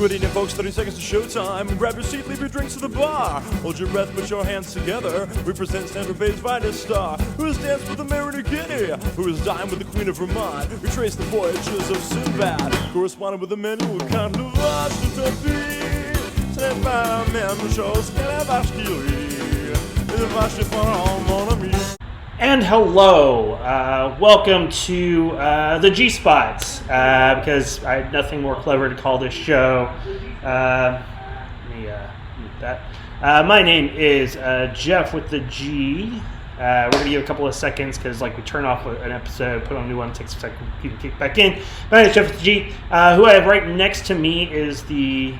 Quit eating, folks, 30 seconds to showtime. Grab your seat, leave your drinks to the bar. Hold your breath, put your hands together. We present Stanford Bay's finest star, who has danced with the Mary Guinea, who has dined with the Queen of Vermont. We trace the voyages of Sinbad, corresponded with the men who kind of lost the tapis. C'est pas la même chose que la vache qui rit. La vache est fort, mon ami. And hello, welcome to the G-Spots, because I had nothing more clever to call this show. Let me mute that. My name is Geoff with the G. We're going to give a couple of seconds because we turn off an episode, put on a new one, takes a second for people to kick back in. My name is Geoff with the G. Who I have right next to me is the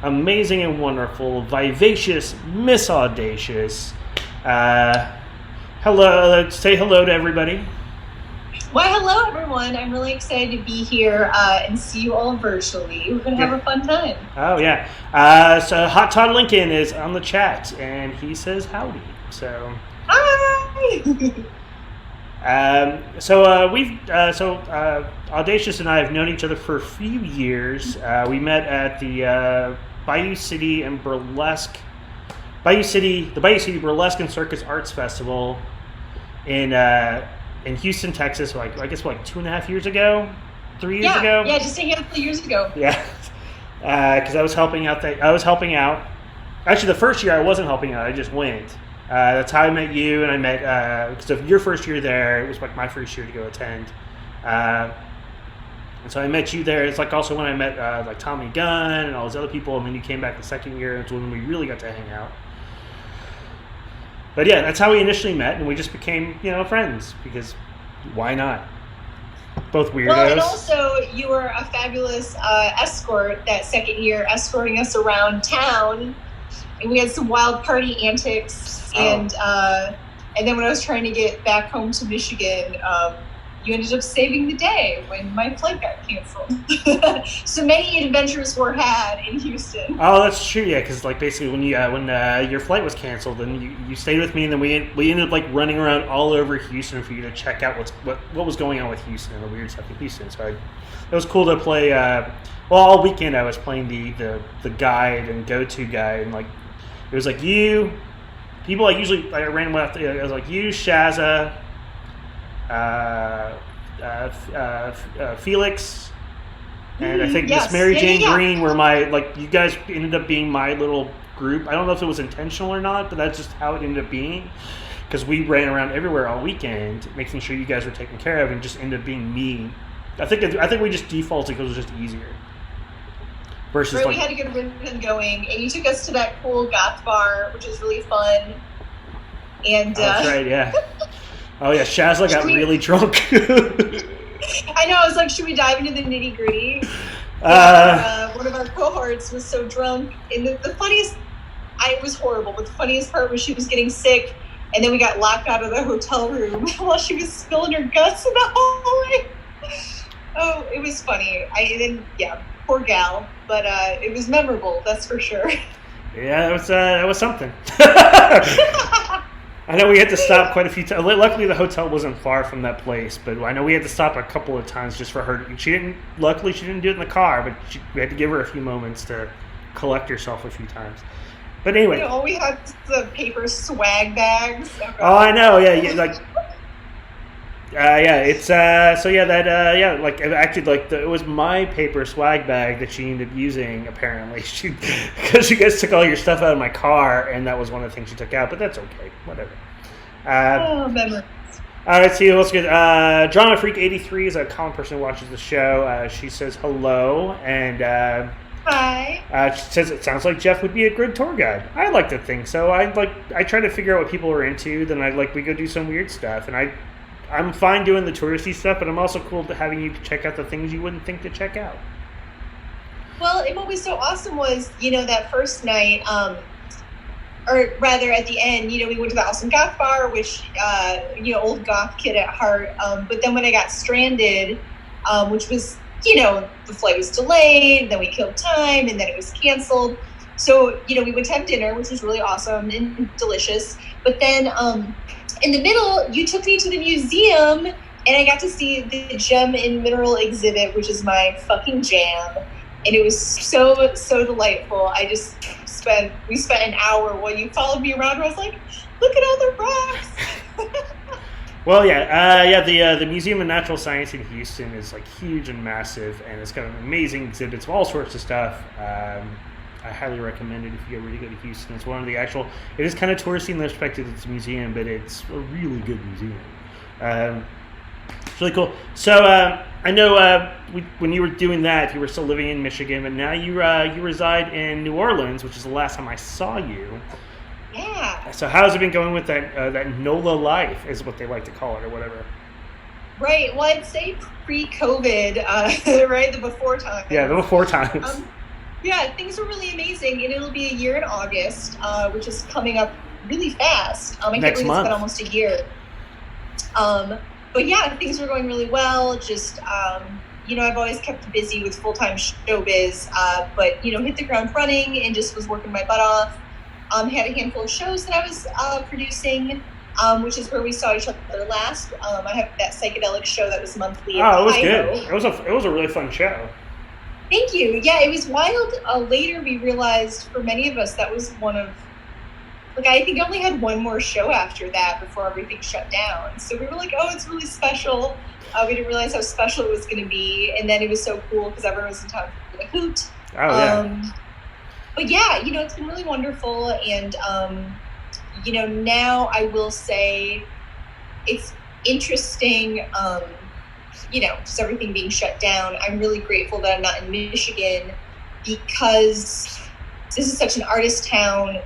amazing and wonderful, vivacious Miss Audacious. Hello, say hello to everybody. Well, hello everyone. I'm really excited to be here and see you all virtually. We're going to have a fun time. Oh, yeah. So Hot Todd Lincoln is on the chat, and he says howdy. So, hi! Audacious and I have known each other for a few years. We met at the Bayou City Burlesque and Circus Arts Festival in Houston, Texas. I guess 2.5 years ago, 3 years ago. Yeah, just a handful of years ago. Yeah, because I was helping out. Actually, the first year I wasn't helping out. I just went. That's how I met you, and I met because of your first year there. It was my first year to go attend. And so I met you there. It's also when I met Tommy Gunn and all those other people, and then you came back the second year. It's when we really got to hang out. But yeah, that's how we initially met, and we just became, friends, because why not? Both weirdos. Well, and also, you were a fabulous escort that second year, escorting us around town, and we had some wild party antics, and then when I was trying to get back home to Michigan, you ended up saving the day when my flight got canceled. So many adventures were had in Houston. Oh, that's true. Yeah, because basically when your flight was canceled, then you stayed with me, and then we ended up running around all over Houston for you to check out what was going on with Houston and the weird stuff in Houston. So it was cool to play. All weekend I was playing the guide and go-to guide, and it was you. People usually I ran with. It was you, Shazza. Felix, and I think Miss Mary Jane Green were my, you guys ended up being my little group. I don't know if it was intentional or not, but that's just how it ended up being, because we ran around everywhere all weekend making sure you guys were taken care of, and just ended up being me. I think we just defaulted because it was just easier. Versus we had a good rhythm going, and you took us to that cool goth bar, which was really fun. And that's right, yeah. Oh yeah, Shazla got really drunk. I know. I was like, should we dive into the nitty gritty? One of our cohorts was so drunk, and the funniest, it was horrible. But the funniest part was she was getting sick, and then we got locked out of the hotel room while she was spilling her guts in the hallway. Oh, it was funny. Poor gal, but it was memorable. That's for sure. Yeah, that was something. I know we had to stop quite a few times. Luckily, the hotel wasn't far from that place, but I know we had to stop a couple of times just for her. Luckily, she didn't do it in the car, but we had to give her a few moments to collect herself a few times. But anyway. All we had the paper swag bags. Oh, I know. Yeah, it's it was my paper swag bag that she ended up using, apparently, because you guys took all your stuff out of my car, and that was one of the things she took out, but that's okay, whatever. Memories. All right, see what's good. Drama Freak 83 is a common person who watches the show. She says hello, and hi. She says it sounds like Geoff would be a good tour guide. I like to think so. I try to figure out what people are into, then we go do some weird stuff, and I'm fine doing the touristy stuff, but I'm also cool to having you check out the things you wouldn't think to check out. Well, and what was so awesome was, that first night, or rather at the end, we went to the Awesome Goth Bar, which, old goth kid at heart. But then when I got stranded, which was, the flight was delayed, then we killed time, and then it was canceled. So, we went to have dinner, which was really awesome and delicious. But then in the middle, you took me to the museum, and I got to see the Gem and Mineral exhibit, which is my fucking jam. and it was so delightful. We spent an hour while you followed me around, and I was like, look at all the rocks. Well, the Museum of Natural Science in Houston is like huge and massive, and it's got amazing exhibits of all sorts of stuff. I highly recommend it if you ever to go to Houston. It's one of the actual. It is kind of touristy in the respect that it's a museum, but it's a really good museum. It's really cool. So I know when you were doing that, you were still living in Michigan, but now you reside in New Orleans, which is the last time I saw you. Yeah. So how's it been going with that NOLA life, is what they like to call it, or whatever? Right. Well, I'd say pre-COVID, right? The before times. Yeah, the before times. Yeah, things are really amazing, and it'll be a year in August, which is coming up really fast. I can't believe it's been almost a year. But yeah, things are going really well. Just, I've always kept busy with full-time showbiz, but, hit the ground running and just was working my butt off. Had a handful of shows that I was producing, which is where we saw each other last. I have that psychedelic show that was monthly. Oh, it was good. It was a really fun show. Thank you. Yeah, it was wild. Later, we realized for many of us that was one of, I think I only had one more show after that before everything shut down. So we were like, oh, it's really special. We didn't realize how special it was going to be. And then it was so cool because everyone was in town for the hoot. Oh, yeah. But yeah, it's been really wonderful. And, now I will say it's interesting, just everything being shut down. I'm really grateful that I'm not in Michigan because this is such an artist town,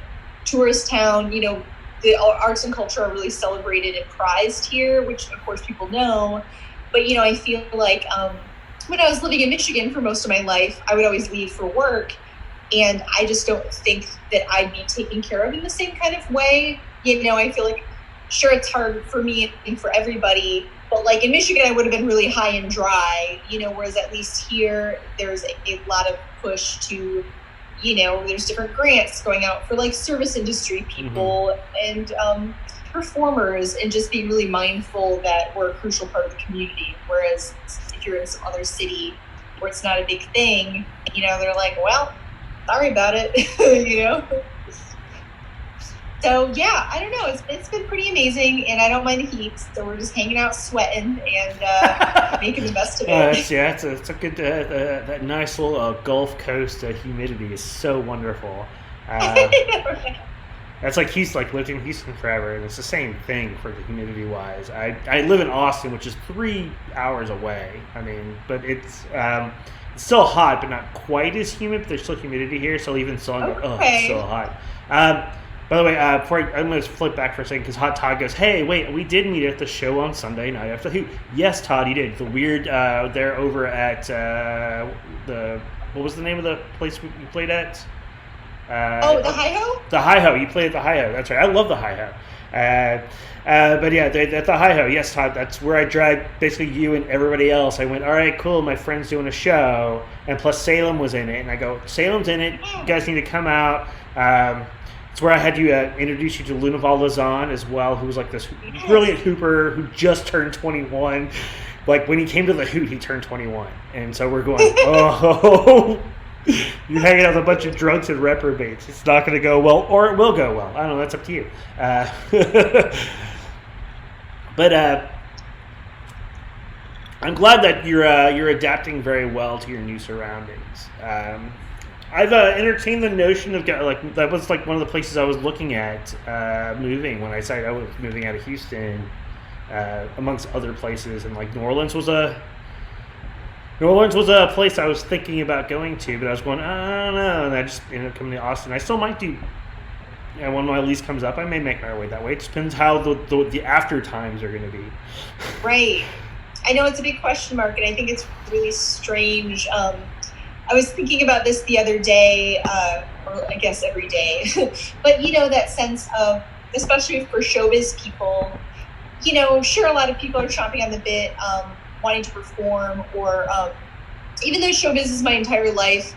tourist town. The arts and culture are really celebrated and prized here, which of course people know. But, I feel like when I was living in Michigan for most of my life, I would always leave for work. And I just don't think that I'd be taken care of in the same kind of way. I feel like, sure, it's hard for me and for everybody. But in Michigan, I would have been really high and dry, whereas at least here, there's a lot of push to, there's different grants going out for service industry people and performers, and just being really mindful that we're a crucial part of the community. Whereas if you're in some other city where it's not a big thing, they're like, well, sorry about it, So yeah, I don't know. It's been pretty amazing, and I don't mind the heat. So we're just hanging out, sweating, and making the best of it. It's a good that nice little Gulf Coast humidity is so wonderful. That's he's lived in Houston forever, and it's the same thing for the humidity wise. I live in Austin, which is 3 hours away. But it's still hot, but not quite as humid. But there's still humidity here, so even so, I'm it's so hot. By the way, I'm going to flip back for a second because Hot Todd goes, hey, wait, we did meet at the show on Sunday night after the Hoot. Yes, Todd, you did. The weird, they're over at what was the name of the place you played at? The Hi-Ho? The Hi-Ho. You played at the Hi-Ho. That's right. I love the Hi-Ho. But yeah, at the Hi-Ho. Yes, Todd, that's where I dragged basically you and everybody else. I went, all right, cool, my friend's doing a show. And plus Salem was in it. And I go, Salem's in it. You guys need to come out. It's where I had you introduce you to Lunaval Lazan as well, who was this brilliant hooper who just turned 21. When he came to the Hoot, he turned 21. And so we're going, oh, you're hanging out with a bunch of drunks and reprobates. It's not going to go well, or it will go well. I don't know. That's up to you. But I'm glad that you're adapting very well to your new surroundings. I've entertained the notion of that was one of the places I was looking at moving when I decided I was moving out of Houston, amongst other places, and New Orleans was a place I was thinking about going to, but I was going, I don't know, and I just ended up coming to Austin. I still might do. When my lease comes up, I may make my way that way. It just depends how the after times are going to be. Right. I know it's a big question mark, and I think it's really strange. I was thinking about this the other day, or I guess every day, but that sense of, especially for showbiz people, sure, a lot of people are chomping on the bit, wanting to perform, or even though showbiz is my entire life,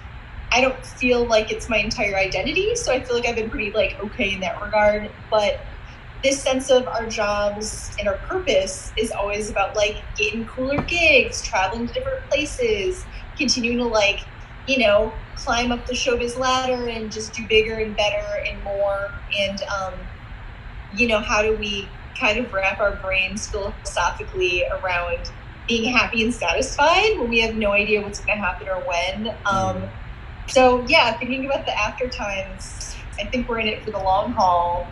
I don't feel like it's my entire identity. So I feel like I've been pretty okay in that regard. But this sense of our jobs and our purpose is always about getting cooler gigs, traveling to different places, continuing to climb up the showbiz ladder and just do bigger and better and more. And, how do we kind of wrap our brains philosophically around being happy and satisfied when we have no idea what's going to happen or when. So, thinking about the after times, I think we're in it for the long haul.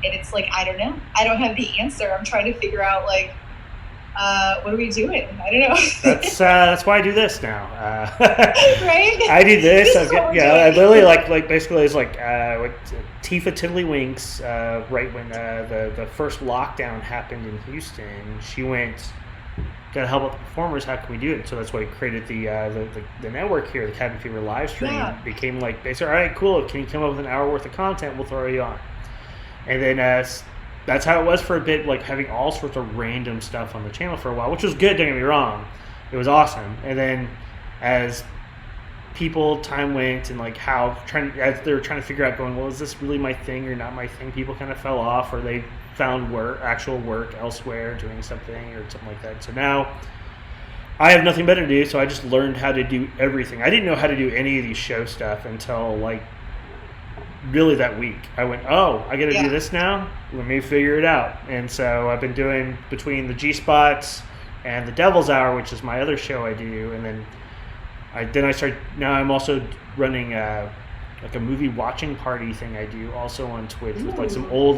And it's like, I don't know. I don't have the answer. I'm trying to figure out, what are we doing? I don't know. That's why I do this now. Right? I do this. I literally basically it's like what Tifa Tiddlywinks, right when the first lockdown happened in Houston, she went, got to help out the performers. How can we do it? So that's why we created the network here, the Cabin Fever live stream. Yeah. Became like, they said, all right, cool. Can you come up with an hour worth of content? We'll throw you on. And then that's how it was for a bit, like having all sorts of random stuff on the channel for a while, which was good, don't get me wrong. It was awesome. And then as time went and as they were trying to figure out going, well, is this really my thing or not my thing? People kind of fell off, or they found actual work elsewhere doing something or something like that. So now I have nothing better to do, so I just learned how to do everything. I didn't know how to do any of these show stuff until really that week. I went, oh, I got to do this now? Let me figure it out. And so I've been doing between the G-Spots and the Devil's Hour, which is my other show I do, and then I started, now I'm also running a movie watching party thing I do also on Twitch with some old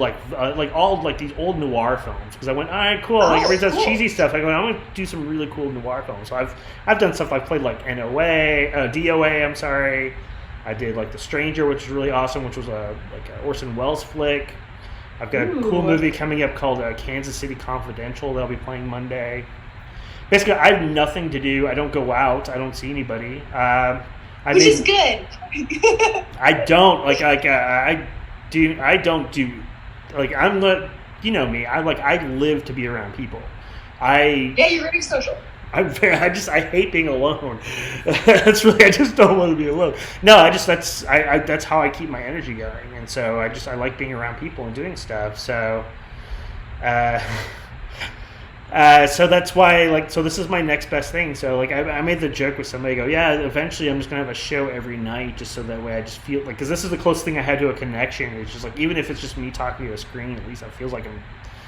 these old noir films, because I went, all right, cool, everybody does cheesy stuff. I go, I'm going to do some really cool noir films. So I've done stuff. I've played DOA, I'm sorry. I did The Stranger, which is really awesome, which was a Orson Welles flick. I've got a cool movie coming up called Kansas City Confidential that I'll be playing Monday. Basically, I have nothing to do. I don't go out. I don't see anybody. Which is good. I don't I'm not. You know me. I live to be around people. You're very social. I hate being alone. I just don't want to be alone. No, that's how I keep my energy going, and so I like being around people and doing stuff. So, so that's why so this is my next best thing. So I made the joke with somebody. I go, yeah, eventually I'm just gonna have a show every night, just so that way I just feel because this is the closest thing I had to a connection. It's just even if it's just me talking to a screen, at least it feels like I'm.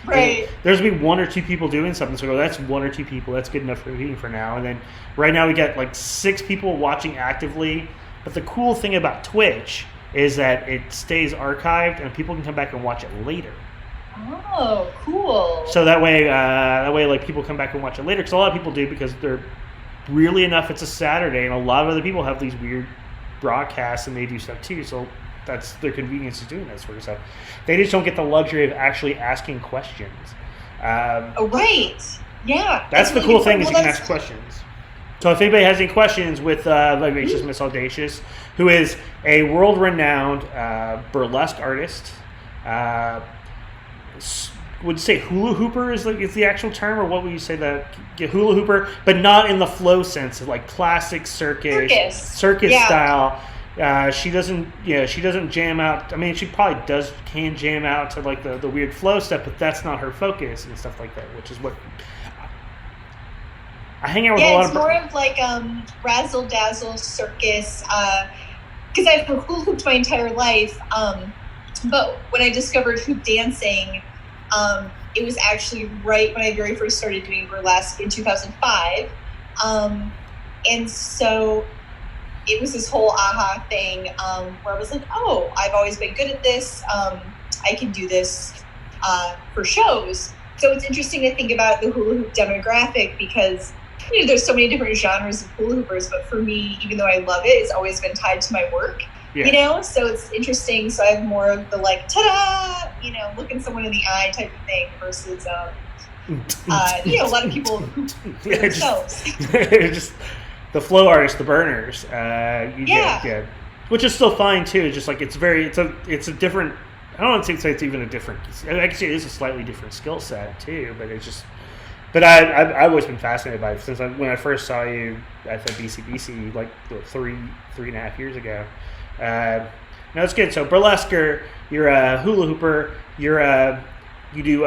Right. There's going to be one or two people doing something, so that's one or two people. That's good enough for me for now. And then right now we got 6 people watching actively. But the cool thing about Twitch is that it stays archived and people can come back and watch it later. Oh, cool. So that way people come back and watch it later, because a lot of people do, because they're really enough it's a Saturday, and a lot of other people have these weird broadcasts and they do stuff too. So that's their convenience of doing that sort of stuff. They just don't get the luxury of actually asking questions. Right. Yeah. That's the cool thing, is you can ask questions. So if anybody has any questions with Vivacious Miss Audacious, who is a world-renowned burlesque artist, would you say hula hooper is the actual term, or what would you say hula hooper, but not in the flow sense of classic circus style. She doesn't jam out. I mean, she probably can jam out to the weird flow stuff, but that's not her focus and stuff like that, which is what I hang out with a lot of. Yeah, it's more of razzle dazzle circus. Because I've hula hooped my entire life, but when I discovered hoop dancing, it was actually right when I very first started doing burlesque in 2005, and so. It was this whole aha thing where I was like, oh, I've always been good at this. I can do this for shows. So it's interesting to think about the hula hoop demographic, because there's so many different genres of hula hoopers. But for me, even though I love it, it's always been tied to my work. Yeah. So it's interesting. So I have more of the ta-da, looking someone in the eye type of thing versus, a lot of people hoop themselves. The flow artists, the burners, which is still fine too. It's just it's a different. I don't want to say it's even a different. Actually, it is a slightly different skill set too. But it's just. But I've always been fascinated by it since when I first saw you at the BCBC 3.5 years ago. No, it's good. So burlesque, you're a hula hooper. You do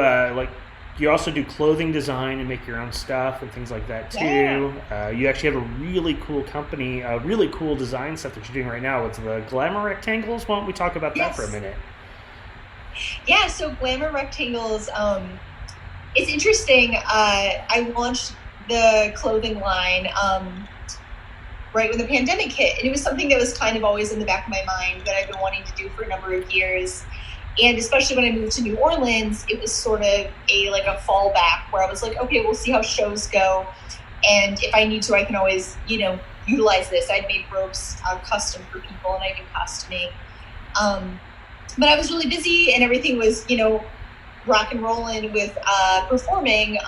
you also do clothing design and make your own stuff and things like that too. Yeah. You actually have a really cool company, really cool design stuff that you're doing right now with the Glamour Rectangles. Why don't we talk about that for a minute? Yeah, so Glamour Rectangles, it's interesting. I launched the clothing line right when the pandemic hit, and it was something that was kind of always in the back of my mind that I've been wanting to do for a number of years. And especially when I moved to New Orleans, it was sort of a fallback where I was like, okay, we'll see how shows go. And if I need to, I can always, utilize this. I'd made ropes custom for people, and I do costuming. But I was really busy, and everything was, rock and rolling with performing.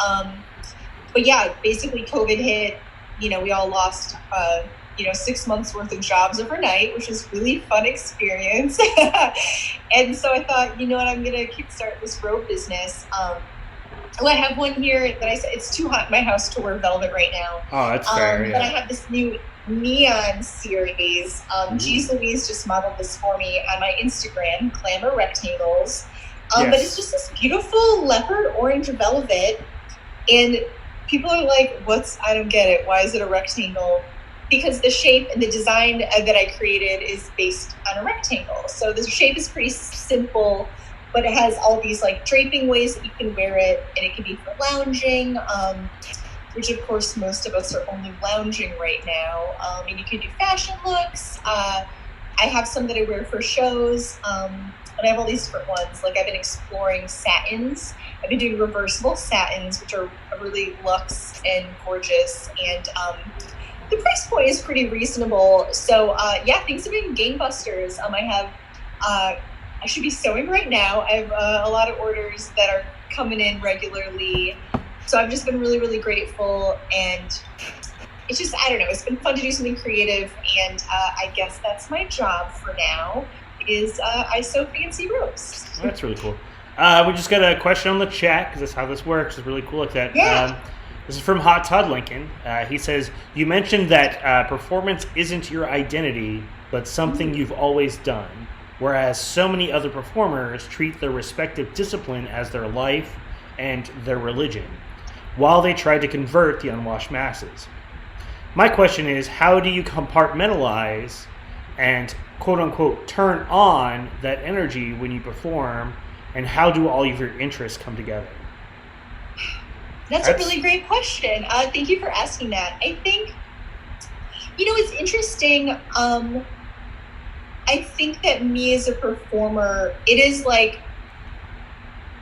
But yeah, basically COVID hit. We all lost 6 months worth of jobs overnight, which was really fun experience. And so I thought, you know what, I'm going to kickstart this robe business. I have one here that I said, it's too hot in my house to wear velvet right now. Oh, that's fair. But I have this new neon series. Geez Louise just modeled this for me on my Instagram, Glamour Rectangles. But it's just this beautiful leopard orange velvet. And people are like, I don't get it. Why is it a rectangle? Because the shape and the design that I created is based on a rectangle. So the shape is pretty simple, but it has all these like draping ways that you can wear it, and it can be for lounging, which of course most of us are only lounging right now. And you can do fashion looks. I have some that I wear for shows, and I have all these different ones. Like I've been exploring satins. I've been doing reversible satins, which are really luxe and gorgeous, and the price point is pretty reasonable. So things have been gangbusters. I should be sewing right now. I have a lot of orders that are coming in regularly. So I've just been really, really grateful. And it's just, I don't know, it's been fun to do something creative. And I guess that's my job for now, is I sew fancy ropes. Well, that's really cool. We just got a question on the chat, because that's how this works. It's really cool like that. Yeah. This is from Hot Todd Lincoln. He says, you mentioned that performance isn't your identity, but something you've always done, whereas so many other performers treat their respective discipline as their life and their religion, while they try to convert the unwashed masses. My question is, how do you compartmentalize and quote-unquote turn on that energy when you perform, and how do all of your interests come together? That's a really great question. Thank you for asking that. I think, it's interesting. I think that me as a performer, it is like,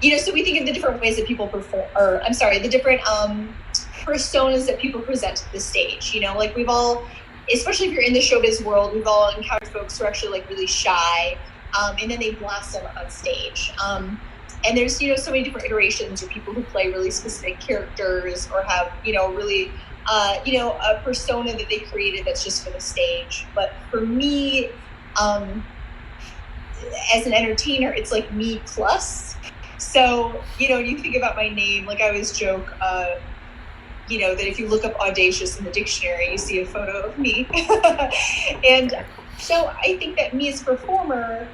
so we think of the different ways that people perform, the different personas that people present to the stage. Like we've all, especially if you're in the showbiz world, we've all encountered folks who are actually like really shy, and then they blossom on stage. And there's, so many different iterations, or people who play really specific characters, or have, really, a persona that they created that's just for the stage. But for me, as an entertainer, it's like me plus. So, when you think about my name, like I always joke, that if you look up audacious in the dictionary, you see a photo of me. And so I think that me as a performer,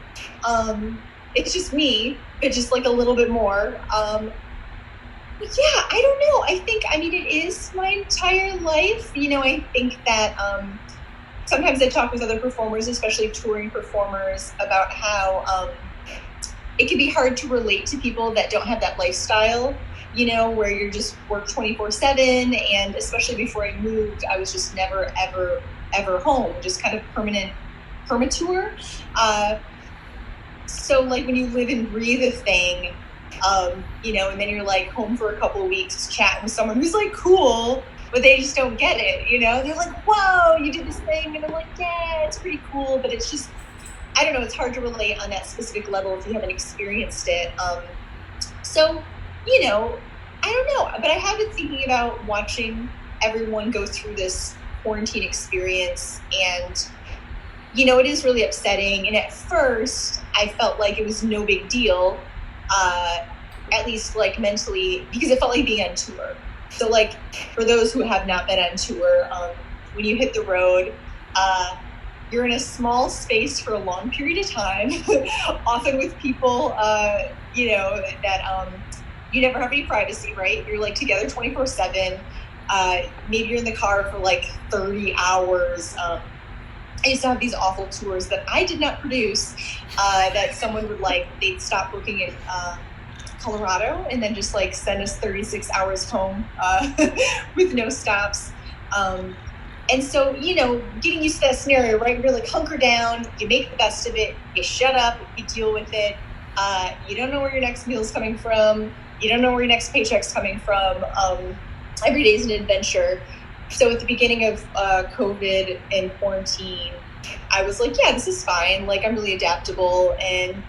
it's just me, but just like a little bit more. I don't know. It is my entire life. I think that sometimes I talk with other performers, especially touring performers, about how it can be hard to relate to people that don't have that lifestyle, where you're just work 24/7. And especially before I moved, I was just never, ever, ever home, just kind of permatour. So like when you live and breathe a thing, and then you're like home for a couple of weeks chatting with someone who's like cool, but they just don't get it, They're like, whoa, you did this thing. And I'm like, yeah, it's pretty cool. But it's just, I don't know, it's hard to relate on that specific level if you haven't experienced it. So, I don't know. But I have been thinking about watching everyone go through this quarantine experience, and it is really upsetting. And at first, I felt like it was no big deal, at least like mentally, because it felt like being on tour. So like for those who have not been on tour, when you hit the road, you're in a small space for a long period of time, often with people, that you never have any privacy, right? You're like together 24/7. Maybe you're in the car for like 30 hours. I used to have these awful tours that I did not produce, that someone would like, they'd stop booking in Colorado and then just like send us 36 hours home with no stops. And so, getting used to that scenario, right? You're like hunker down, you make the best of it, you shut up, you deal with it. You don't know where your next meal is coming from. You don't know where your next paycheck's coming from. Every day is an adventure. So at the beginning of COVID and quarantine, I was like, yeah, this is fine. Like, I'm really adaptable and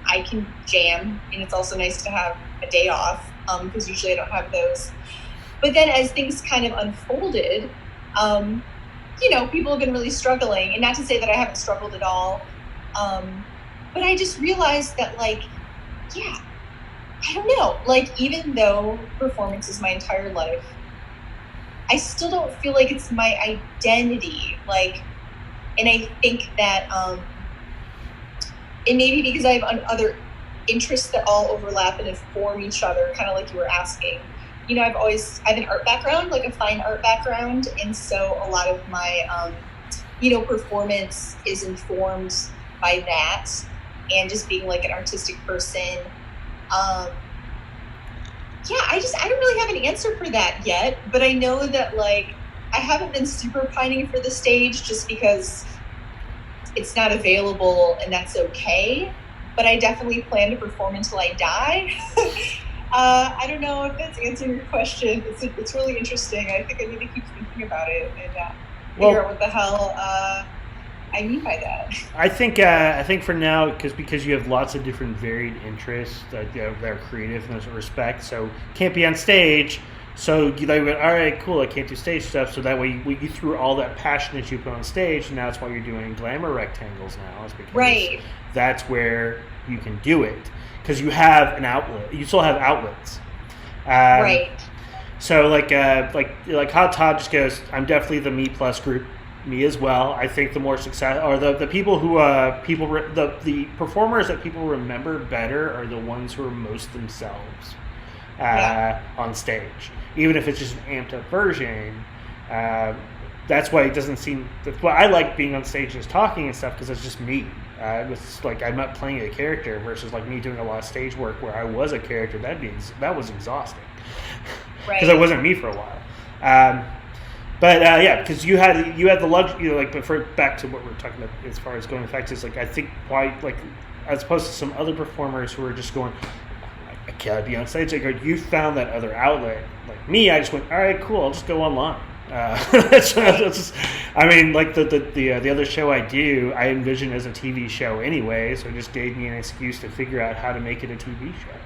I can jam. And it's also nice to have a day off because usually I don't have those. But then as things kind of unfolded, people have been really struggling. And not to say that I haven't struggled at all. But I just realized that, like, yeah, I don't know. Like, even though performance is my entire life, I still don't feel like it's my identity. Like, and I think that it may be because I have other interests that all overlap and inform each other, kind of like you were asking. I have an art background, like a fine art background. And so a lot of my, performance is informed by that and just being like an artistic person. I don't really have an answer for that yet, but I know that, like, I haven't been super pining for the stage just because it's not available, and that's okay. But I definitely plan to perform until I die. I don't know if that's answering your question. It's really interesting. I think I need to keep thinking about it and figure out what the hell I mean by that. I think for now, because you have lots of different varied interests that are creative in this respect, so can't be on stage. So you like, all right, cool, I can't do stage stuff. So that way you threw all that passion that you put on stage, and that's why you're doing glamour rectangles now. Is because right. That's where you can do it because you have an outlet. You still have outlets. Right. So like Hot Todd just goes, I'm definitely the me plus group. Me as well. I think the more success, or the people who the performers that people remember better are the ones who are most themselves on stage, even if it's just an amped up version. That's why it doesn't seem. That's why I like being on stage and talking and stuff, because it's just me. It's like I'm not playing a character versus like me doing a lot of stage work where I was a character. That was exhausting because I wasn't me for a while. But because you had the luxury, but back to what we're talking about as far as going effects is like I think why as opposed to some other performers who are just going, I can't be on stage. Like you found that other outlet. Like me, I just went, all right, cool, I'll just go online. That's just, I mean, like the other show I do, I envision as a TV show anyway, so it just gave me an excuse to figure out how to make it a TV show,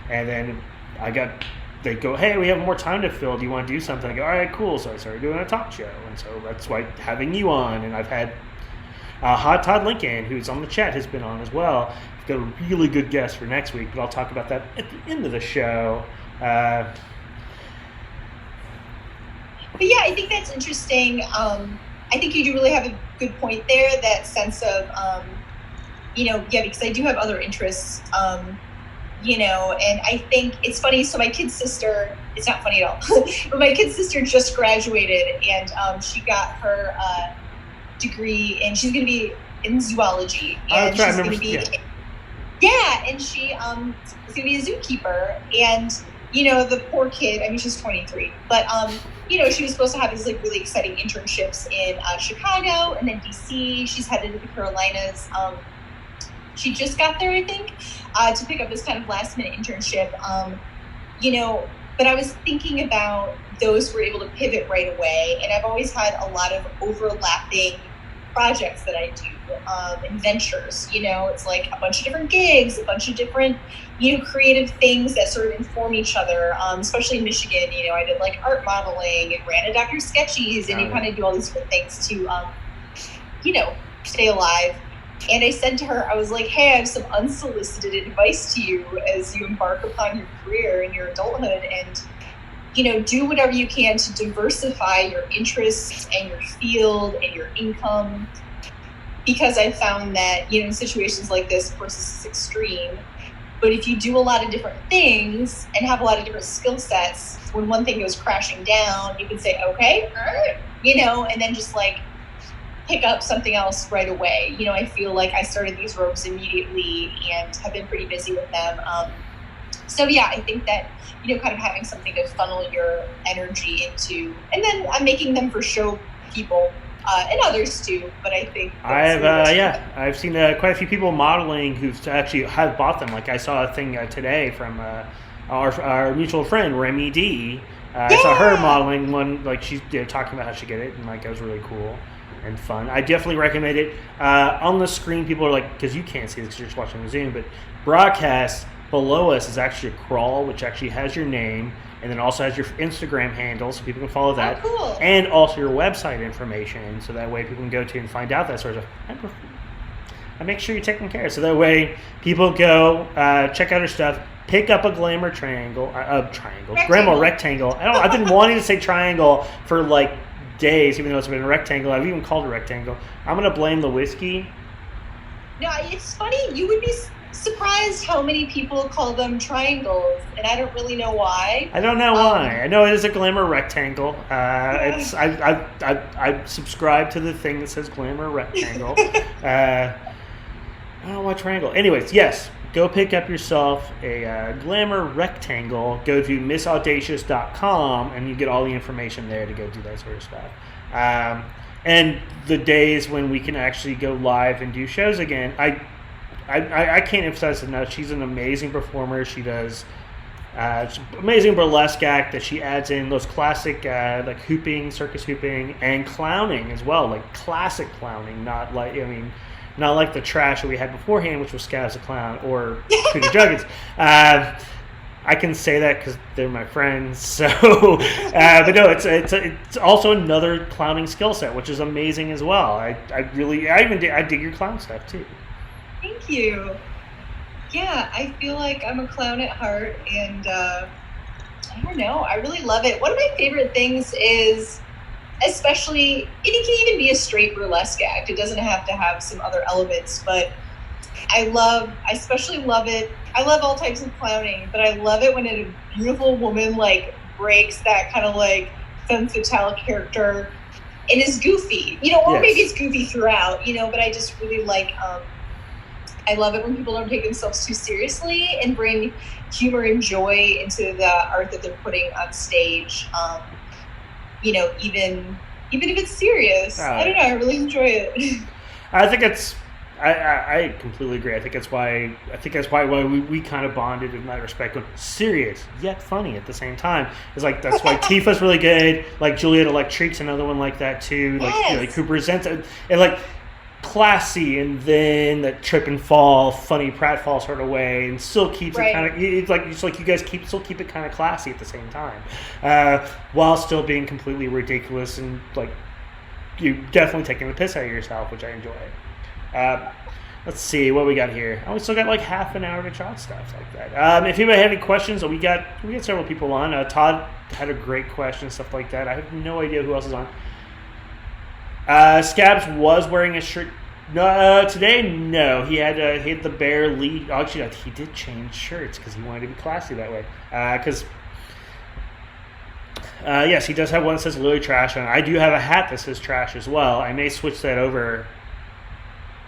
and then they go, hey, we have more time to fill. Do you want to do something? I go, all right, cool. So I started doing a talk show. And so that's why having you on. And I've had Hot Todd Lincoln, who's on the chat, has been on as well. I've got a really good guest for next week, but I'll talk about that at the end of the show. But yeah, I think that's interesting. I think you do really have a good point there, that sense of, because I do have other interests. And I think it's funny. So my kid's sister, it's not funny at all, but my kid's sister just graduated and she got her degree and she's going to be in zoology. And she's going to be, and she is going to be a zookeeper. And, the poor kid, I mean, she's 23, but, she was supposed to have these like really exciting internships in Chicago and then DC. She's headed to the Carolinas. She just got there, I think, to pick up this kind of last minute internship, but I was thinking about those who were able to pivot right away. And I've always had a lot of overlapping projects that I do, and ventures, it's like a bunch of different gigs, a bunch of different, creative things that sort of inform each other, especially in Michigan. I did like art modeling and ran a Dr. Sketchies, and you kind of do all these different things to, stay alive. And I said to her, I was like, hey, I have some unsolicited advice to you as you embark upon your career and your adulthood, and, do whatever you can to diversify your interests and your field and your income. Because I found that, in situations like this, of course, this is extreme, But if you do a lot of different things and have a lot of different skill sets, when one thing goes crashing down, you can say, okay, and then just like pick up something else right away. I feel like I started these ropes immediately and have been pretty busy with them. So yeah, I think that, kind of having something to funnel your energy into, and then I'm making them for show people and others too. But I think I've seen quite a few people modeling who've actually have bought them. Like I saw a thing today from our mutual friend Remy D. I saw her modeling one. Like she's talking about how she get it, and like it was really cool and fun. I definitely recommend it. On the screen, people are like, because you can't see this because you're just watching the Zoom, but broadcast below us is actually a crawl, which actually has your name, and then also has your Instagram handle, so people can follow that. Oh, cool. And also your website information, so that way people can go to and find out that sort of stuff. I make sure you're taking care. So that way people go check out her stuff, pick up a glamour rectangle. I've been wanting to say triangle for like days, even though it's been a rectangle. I've even called it a rectangle. I'm going to blame the whiskey. No, it's funny. You would be surprised how many people call them triangles, and I don't really know why. I don't know why. I know it is a glamour rectangle. I subscribe to the thing that says glamour rectangle. I don't know why triangle. Anyways, yes, go pick up yourself a glamour rectangle. Go to missaudacious.com and you get all the information there to go do that sort of stuff. And the days when we can actually go live and do shows again, I can't emphasize enough. She's an amazing performer. She does amazing burlesque act that she adds in those classic like hooping, circus hooping, and clowning as well, like classic clowning, not like the trash that we had beforehand, which was Scavs the Clown or Peter Juggins. I can say that because they're my friends. So, but no, it's also another clowning skill set, which is amazing as well. I dig your clown stuff too. Thank you. Yeah, I feel like I'm a clown at heart, and I don't know, I really love it. One of my favorite things is, especially, and it can even be a straight burlesque act. It doesn't have to have some other elements, but I especially love it. I love all types of clowning, but I love it when a beautiful woman like breaks that kind of like femme fatale character and is goofy, or maybe it's goofy throughout, but I just really like, I love it when people don't take themselves too seriously and bring humor and joy into the art that they're putting on stage. Even if it's serious. I don't know. I really enjoy it. I think I completely agree. I think that's why we kind of bonded in that respect. Serious yet funny at the same time. It's like that's why Tifa's really good. Like Juliet Electric's another one like that too. Like who presents it and like classy, and then that trip and fall, funny pratfall sort of way, and still keeps it kind of. It's like you guys still keep it kind of classy at the same time, while still being completely ridiculous and like you definitely taking the piss out of yourself, which I enjoy. Let's see what we got here. We still got like half an hour to chat stuff like that. If anybody had any questions, we got several people on. Todd had a great question, stuff like that. I have no idea who else is on. Scabs was wearing a shirt. No, today, no. He had the Bear Lee. Actually, he did change shirts because he wanted to be classy that way. Yes, he does have one that says Lily Trash on. I do have a hat that says Trash as well. I may switch that over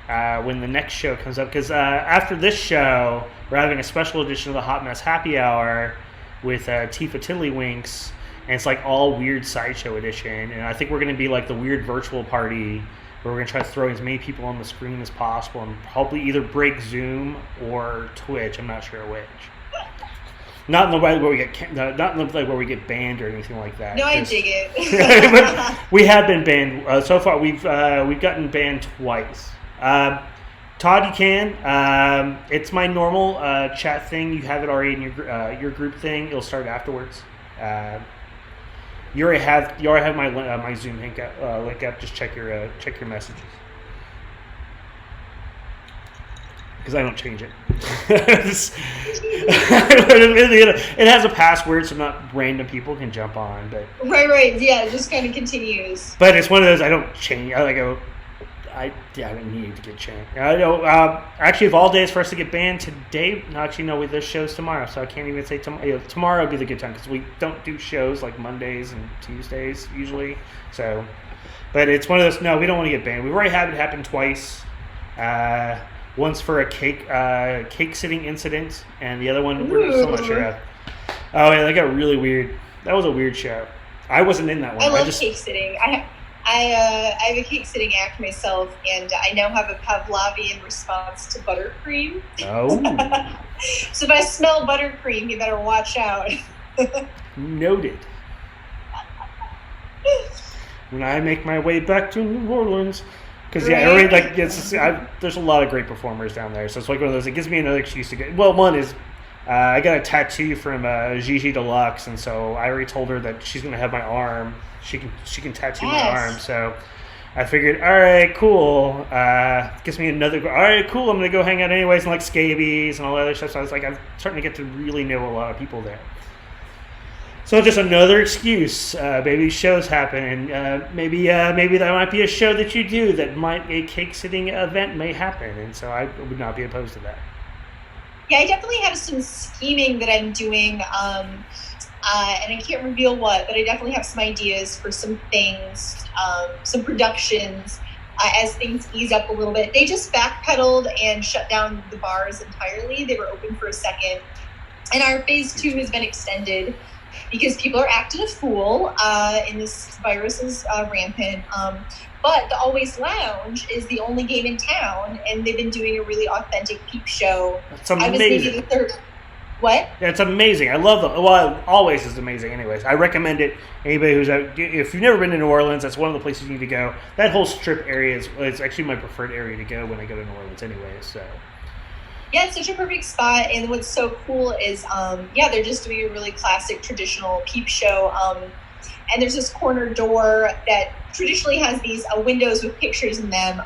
when the next show comes up, because after this show, we're having a special edition of the Hot Mess Happy Hour with Tifa Tiddlywinks, and it's like all weird sideshow edition, and I think we're going to be like the weird virtual party where we're going to try to throw as many people on the screen as possible and probably either break Zoom or Twitch. I'm not sure which. Not in the way where we get banned or anything like that. No, I dig it. But we have been banned so far. We've gotten banned twice. Todd, you can. It's my normal chat thing. You have it already in your group thing. It'll start afterwards. You already have my Zoom link up. Just check your messages. Because I don't change it. It has a password, so not random people can jump on. But right, yeah, it just kind of continues. But it's one of those I don't change. I need to get changed. I know. Actually, of all days for us to get banned today, no, actually, no. There's shows tomorrow, so I can't even say tomorrow. Tomorrow would be the good time because we don't do shows like Mondays and Tuesdays usually. So, but it's one of those. No, we don't want to get banned. We've already had it happen twice. Once for a cake sitting incident, and the other one we're still not sure of. Oh yeah, that got really weird. That was a weird show. I wasn't in that one. I love cake sitting. I have a cake sitting act myself, and I now have a Pavlovian response to buttercream. Oh. So if I smell buttercream, you better watch out. Noted. When I make my way back to New Orleans, because there's a lot of great performers down there, so it's like one of those. It gives me another excuse to get. Well, one is I got a tattoo from Gigi Deluxe, and so I already told her that she's gonna have my arm. She can tattoo my arm, so I figured, all right, cool. Gives me another. All right, cool. I'm gonna go hang out anyways, and like scabies and all that other stuff. So I was like, I'm starting to get to really know a lot of people there. So just another excuse. Maybe shows happen, and maybe that might be a show that you do that a cake sitting event may happen, and so I would not be opposed to that. Yeah, I definitely have some scheming that I'm doing. And I can't reveal what, but I definitely have some ideas for some things, some productions, as things ease up a little bit. They just backpedaled and shut down the bars entirely. They were open for a second. And our phase 2 has been extended because people are acting a fool, and this virus is rampant. But the Always Lounge is the only game in town, and they've been doing a really authentic peep show. That's amazing. I was maybe the third. What? It's amazing. I love it. Well, Always is amazing anyways. I recommend it. Anybody who's out, if you've never been to New Orleans, that's one of the places you need to go. That whole strip area is actually my preferred area to go when I go to New Orleans anyways. So. Yeah, it's such a perfect spot. And what's so cool is, they're just doing a really classic traditional peep show. And there's this corner door that traditionally has these windows with pictures in them.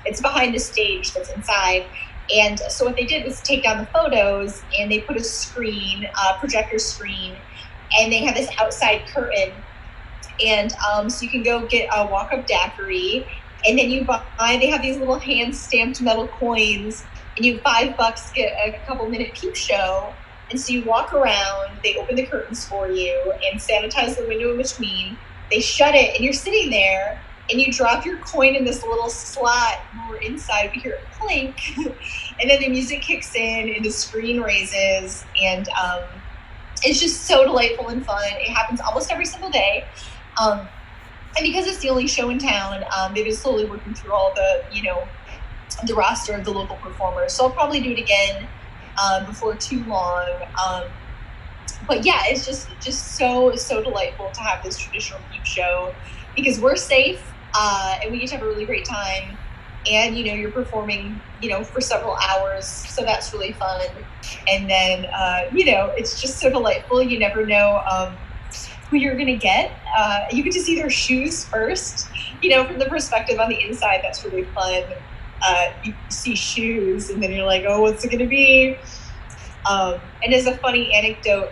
It's behind the stage that's inside. And so what they did was take down the photos, and they put a screen, projector screen, and they have this outside curtain. And so you can go get a walk-up daiquiri, and then they have these little hand-stamped metal coins, and you $5 get a couple-minute peep show. And so you walk around, they open the curtains for you and sanitize the window in between. They shut it, and you're sitting there, and you drop your coin in this little slot where inside we hear it clink, and then the music kicks in and the screen raises, and it's just so delightful and fun. It happens almost every single day. And because it's the only show in town, they've been slowly working through all the roster of the local performers. So I'll probably do it again before too long. But yeah, it's just so delightful to have this traditional peep show because we're safe. And we get to have a really great time, and you're performing for several hours, so that's really fun. And then it's just so delightful. You never know who you're gonna get. You get to see their shoes first, from the perspective on the inside. That's really fun. You see shoes, and then you're like, oh, what's it gonna be? And as a funny anecdote,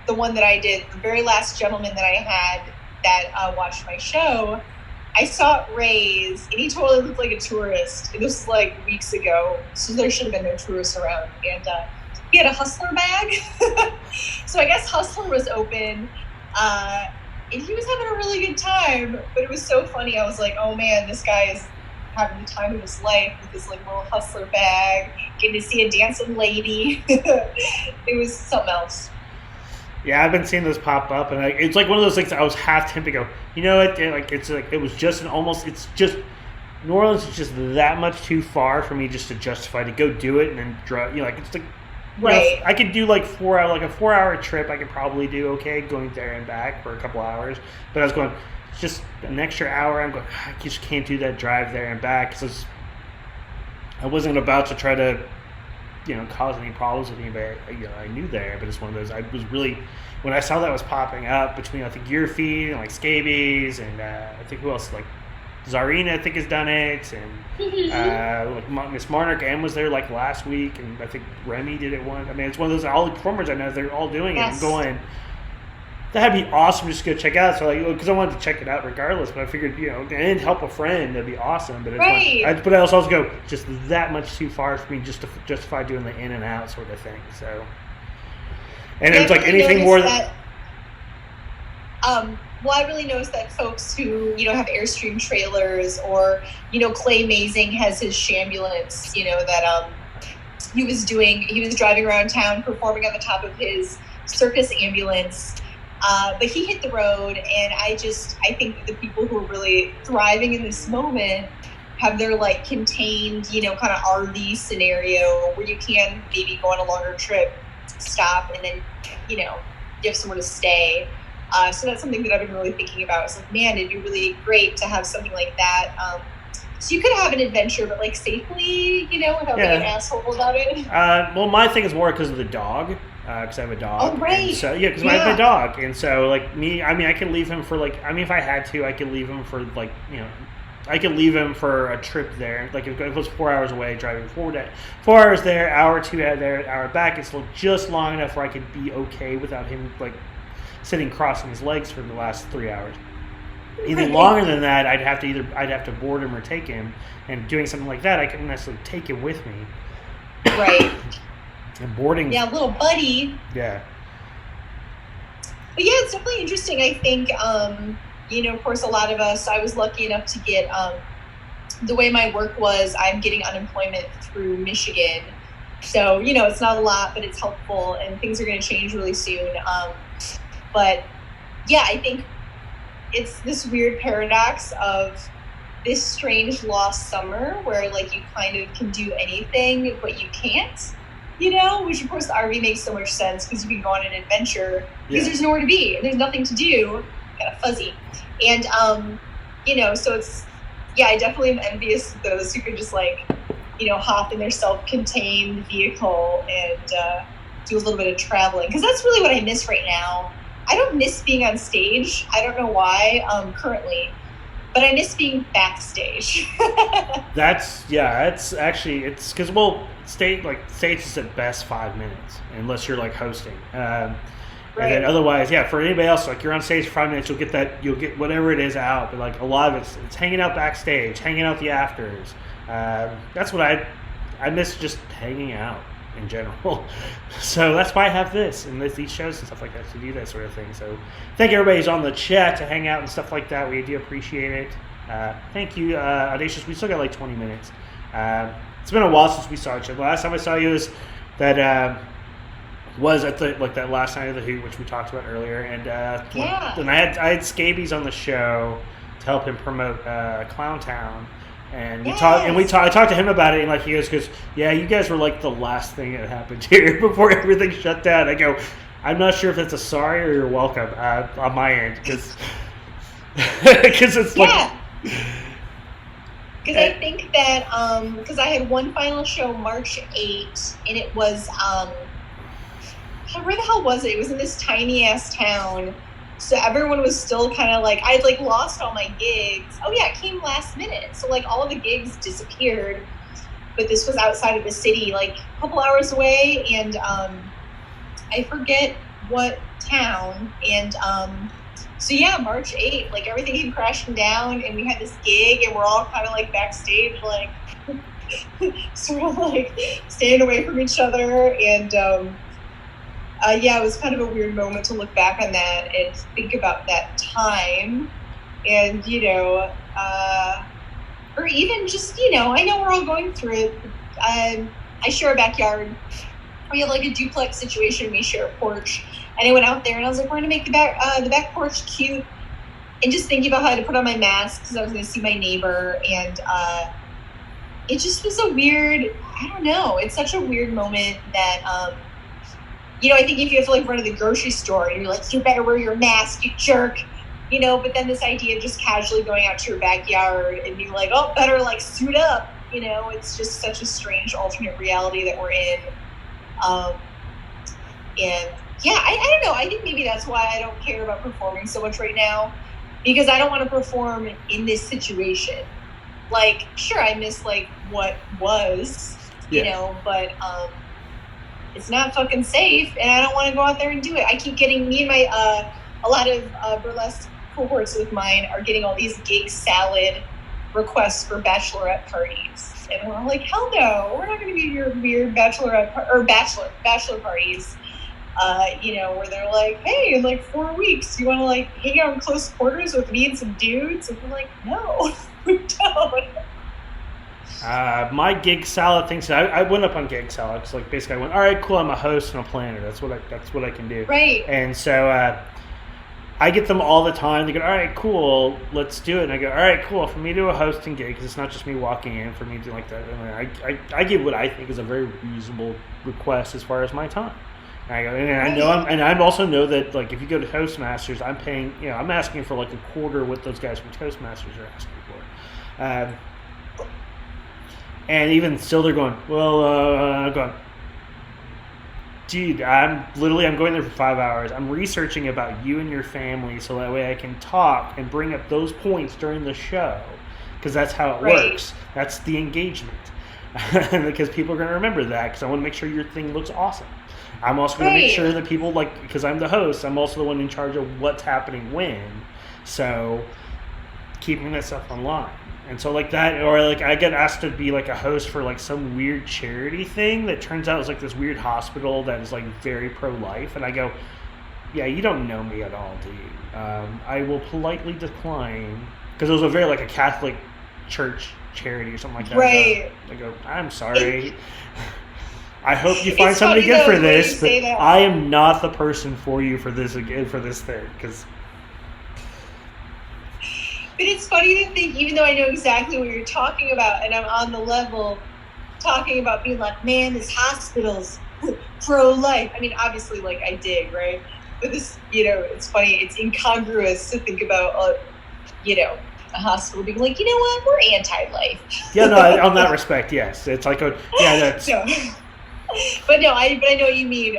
the one that I did, the very last gentleman that I had that watched my show, I saw it raise, and he totally looked like a tourist. And this was like weeks ago, so there should have been no tourists around. And he had a Hustler bag. So I guess Hustler was open, and he was having a really good time. But it was so funny. I was like, oh man, this guy is having the time of his life with this like little Hustler bag, getting to see a dancing lady. It was something else. Yeah, I've been seeing those pop up, and it's like one of those things I was half tempted to go, it was just it's just, New Orleans is just that much too far for me just to justify to go do it and then drive, it's like, right. I could do like a 4-hour trip, I could probably do okay going there and back for a couple hours, but I was going, it's just an extra hour, I'm going, I just can't do that drive there and back, because I wasn't about to try to cause any problems with anybody I knew there, but it's one of those. I was really, when I saw that was popping up between I think your feed and like scabies and I think who else, like Zarina I think has done it, and like Miss Marnick M was there like last week, and I think Remy did it once. I mean, it's one of those, all the performers I know, they're all doing it. I'm going, that'd be awesome just to go check out. So like, because I wanted to check it out regardless, but I figured, and help a friend, that'd be awesome. But but I also go just that much too far for me just to justify doing the in and out sort of thing. So, and it's like anything more than. Well, I really noticed that folks who, have Airstream trailers or, Clay Mazing has his shambulance, that he was driving around town performing on the top of his circus ambulance. But he hit the road, and I think that the people who are really thriving in this moment have their like contained, kind of RV scenario where you can maybe go on a longer trip, stop, and then, you have somewhere to stay. So that's something that I've been really thinking about. It's like, man, it'd be really great to have something like that. So you could have an adventure, but like safely, without being an asshole about it. Well, my thing is more because of the dog. Because I have a dog. Oh, right. And so, because I have a dog. And so, like, me, I could leave him for, like, if I had to, I could leave him for, like, I could leave him for a trip there. Like, if it was 4 hours away, driving 4 hours there, hour or two there, hour back, it's still just long enough where I could be okay without him, like, sitting crossing his legs for the last 3 hours. Anything longer than that, I'd have to board him or take him. And doing something like that, I couldn't necessarily take him with me. Right. And boarding. Yeah, little buddy. Yeah. But yeah, it's definitely interesting. I think, of course, a lot of us, I was lucky enough to get, the way my work was, I'm getting unemployment through Michigan. So, it's not a lot, but it's helpful, and things are going to change really soon. But yeah, I think it's this weird paradox of this strange lost summer where like you kind of can do anything, but you can't. Which of course the RV makes so much sense because you can go on an adventure because there's nowhere to be and there's nothing to do, kind of fuzzy. And, so it's, I definitely am envious of those who can just like, hop in their self-contained vehicle and do a little bit of traveling. Because that's really what I miss right now. I don't miss being on stage. I don't know why currently, but I miss being backstage. It's because, stage is at best 5 minutes, unless you're like hosting. And then otherwise, for anybody else, like you're on stage for 5 minutes, you'll get whatever it is out. But like a lot of it's hanging out backstage, hanging out the afters. That's what I miss, just hanging out in general. So that's why I have this and these shows and stuff like that to do that sort of thing. So thank everybody who's on the chat to hang out and stuff like that. We do appreciate it. Thank you, Audacious. We still got like 20 minutes. It's been a while since we saw each other. The last time I saw you was at that last night of the Hoot, which we talked about earlier. And and I had Scabies on the show to help him promote Clowntown. And I talked to him about it, and like he goes, yeah, you guys were like the last thing that happened here before everything shut down. I go, I'm not sure if that's a sorry or you're welcome on my end, because it's like. Because I think that because I had one final show March 8th, and it was where the hell was it? It was in this tiny ass town. So everyone was still kind of like, I'd like lost all my gigs. Oh yeah, it came last minute. So like all of the gigs disappeared, but this was outside of the city, like a couple hours away. And I forget what town. And so yeah, March 8th, like everything came crashing down and we had this gig and we're all kind of like backstage, like sort of like staying away from each other. And it was kind of a weird moment to look back on that and think about that time. And, or even just, I know we're all going through it. I share a backyard. We have like a duplex situation. We share a porch. And I went out there and I was like, we're going to make the back porch cute. And just thinking about how to put on my mask because I was going to see my neighbor. And it just was a weird, I don't know. It's such a weird moment that, I think if you have to like run to the grocery store and you're like, you better wear your mask, you jerk, but then this idea of just casually going out to your backyard and being like, oh, better like suit up, it's just such a strange alternate reality that we're in. And yeah, I don't know. I think maybe that's why I don't care about performing so much right now, because I don't want to perform in this situation. Like, sure, I miss like what was, but, it's not fucking safe, and I don't want to go out there and do it. I keep getting, me and a lot of burlesque cohorts with mine are getting all these gig salad requests for bachelorette parties, and we're all like, hell no, we're not going to be your weird bachelor parties. Where they're like, hey, in like 4 weeks, you want to like hang out in close quarters with me and some dudes? And we're like, no, we don't. My gig salad thing. So I went up on gig salad. It's like basically I went, all right, cool. I'm a host and a planner. That's what I can do. Right. And so I get them all the time. They go, all right, cool, let's do it. And I go, all right, cool. For me to do a hosting gig, because it's not just me walking in. For me to do like that, I give what I think is a very reasonable request as far as my time. And I also know that like if you go to Toastmasters, I'm paying. I'm asking for like a quarter what those guys from Toastmasters are asking for. And even still, they're going, well, I'm going, dude, I'm going there for 5 hours. I'm researching about you and your family so that way I can talk and bring up those points during the show, because that's how it works. That's the engagement. Because people are going to remember that, because I want to make sure your thing looks awesome. I'm also going to make sure that people, like, because I'm the host, I'm also the one in charge of what's happening when. So keeping that stuff online. And so like that, or like I get asked to be like a host for like some weird charity thing that turns out is like this weird hospital that is like very pro-life. And I go, yeah, you don't know me at all, do you? I will politely decline, because it was a very like a Catholic church charity or something like that. Right. I go, I'm sorry. I hope you find somebody good for this, but I am not the person for you for this thing, because. But it's funny to think, even though I know exactly what you're talking about, and I'm on the level talking about being like, man, this hospital's pro-life. I mean, obviously, like, I dig, right? But this, it's funny. It's incongruous to think about, a hospital being like, you know what, we're anti-life. Yeah, no, on that respect, yes. It's like that's. No. But no, I know what you mean.